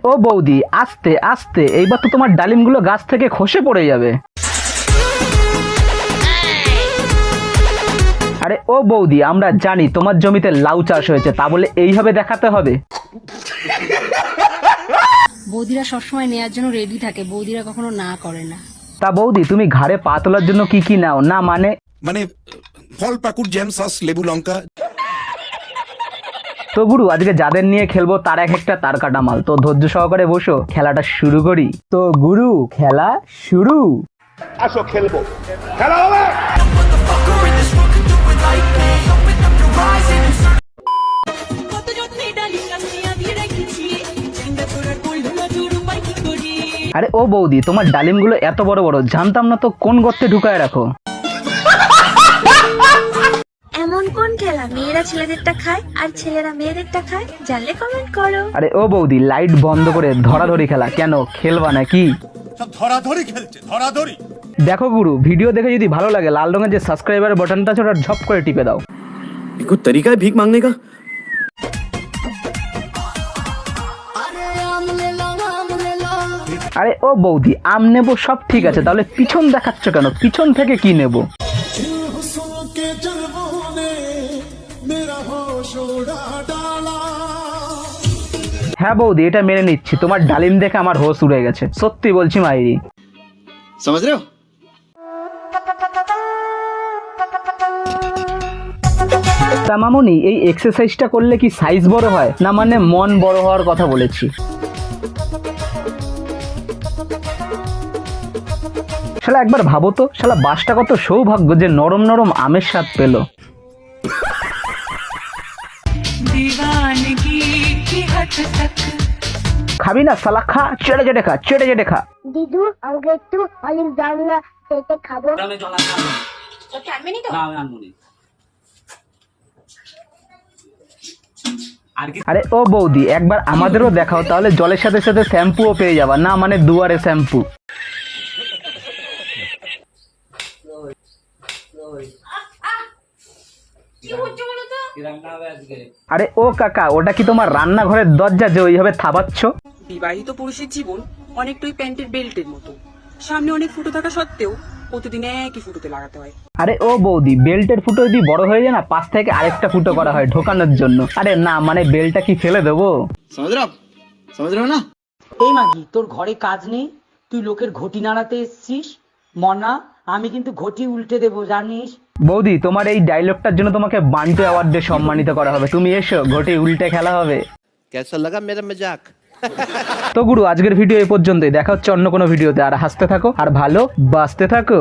ও বৌদি আস্তে আস্তে, এইবার তো তোমার ডালিমগুলো গাছ থেকে খসে পড়ে যাবে। আরে ও বৌদি, আমরা জানি তোমার জমিতে লাউ চাষ হয়েছে, তা বলে এইভাবে দেখাতে হবে? বৌদিরা সবসময় নেওয়ার জন্য রেডি থাকে, বৌদিরা কখনো না করে না। তা বৌদি, তুমি ঘাড়ে পা তোলার জন্য কি কি নাও? না মানে ফল, পাকুড়, জ্যাম, সস, লেবু, লঙ্কা। তো গুরু, আজকে যাদের নিয়ে খেলবো তার এক একটা তার কাটা মাল, তো ধৈর্য সহকারে বসো, খেলাটা শুরু করি। তো গুরু, খেলা শুরু। আসো খেলবো, খেলা হবে। আরে ও বৌদি, তোমার ডালিমগুলো এত বড় বড়, জানতাম না তো, কোন গর্তে ঢুকায় রাখো? এমন কোন খেলা মেয়েরা ছেলেদেরটা খায় আর ছেলেরা মেয়েদেরটা খায়? জানলে কমেন্ট করো। আরে ও বৌদি, লাইট বন্ধ করে ধরাধরি খেলা, কেন খেলবা নাকি? সব ধরাধরি খেলছে, ধরাধরি। দেখো গুরু, ভিডিও দেখে যদি ভালো লাগে লাল রঙের যে সাবস্ক্রাইবার বাটনটা আছে ওটা ঝপ করে টিপে দাও। कोई तरीका है भीख मांगने का? আরে ও বৌদি, আম নেবো সব ঠিক আছে, তাহলে পিছন দেখাচ্ছ কেন? পিছন থেকে কি নেব? হ্যাঁ বৌদি, এটা মেনে নিচ্ছি, তোমার ডালিম দেখে আমার হোশ উড়ে গেছে, সত্যি বলছি মাইরি। समझ रहे हो? তা মামুনি, এই এক্সারসাইজটা করলে কি সাইজ বড় হয়? না মানে মন বড় হওয়ার কথা বলেছি। শালা একবার ভাবো তো, শালা বাসটা কত সৌভাগ্য যে নরম নরম আমের স্বাদ পেল। খাবি না শালা? খা, চেটে চেটে খা, চেটে চেটে খা। দিদু, আমাকে একটু অলিভ দাও না, খেতে খাবো। আরে ও বৌদি, একবার আমাদেরও দেখাও, তাহলে জলের সাথে সাথে শ্যাম্পুও পেয়ে যাবা। না মানে দুয়ারে শ্যাম্পু। আরে ও কাকা, ওটা কি তোমার রান্নাঘরের দরজা যে ওইভাবে থাবাচ্ছ? বিবাহিত পুরুষের জীবন অনেকটাই প্যান্টের বেল্টের মতো, সামনে অনেক ফুটো থাকা সত্ত্বেও প্রতিদিন একই ফুটোতে লাগাতে হয়। আরে ও বৌদি, বেল্টের ফুটো যদি বড় হয়ে যায় না, পাশ থেকে আরেকটা ফুটো করা হয় ঢোকানোর জন্য। আরে না মানে বেলটা কি ফেলে দেবো? समझ रहे हो ना? এই মাগি, তোর ঘরে কাজ নেই, তুই লোকের ঘটি নাড়াতে এসছিস? মনা, আমি কিন্তু ঘটি উল্টে দেবো, জানিস? বৌদি, তোমার এই ডায়লগটার জন্য তোমাকে বান্টু অ্যাওয়ার্ড দিয়ে সম্মানিত করা হবে। তুমি এসো, ঘটি উল্টে খেলা হবে। কেসা লাগা মেরা মজাক? তো গুরু, আজকের ভিডিও এই পর্যন্তই, দেখা হচ্ছে অন্য কোনো ভিডিওতে। আর হাসতে থাকো আর ভালো বাঁচতে থাকো।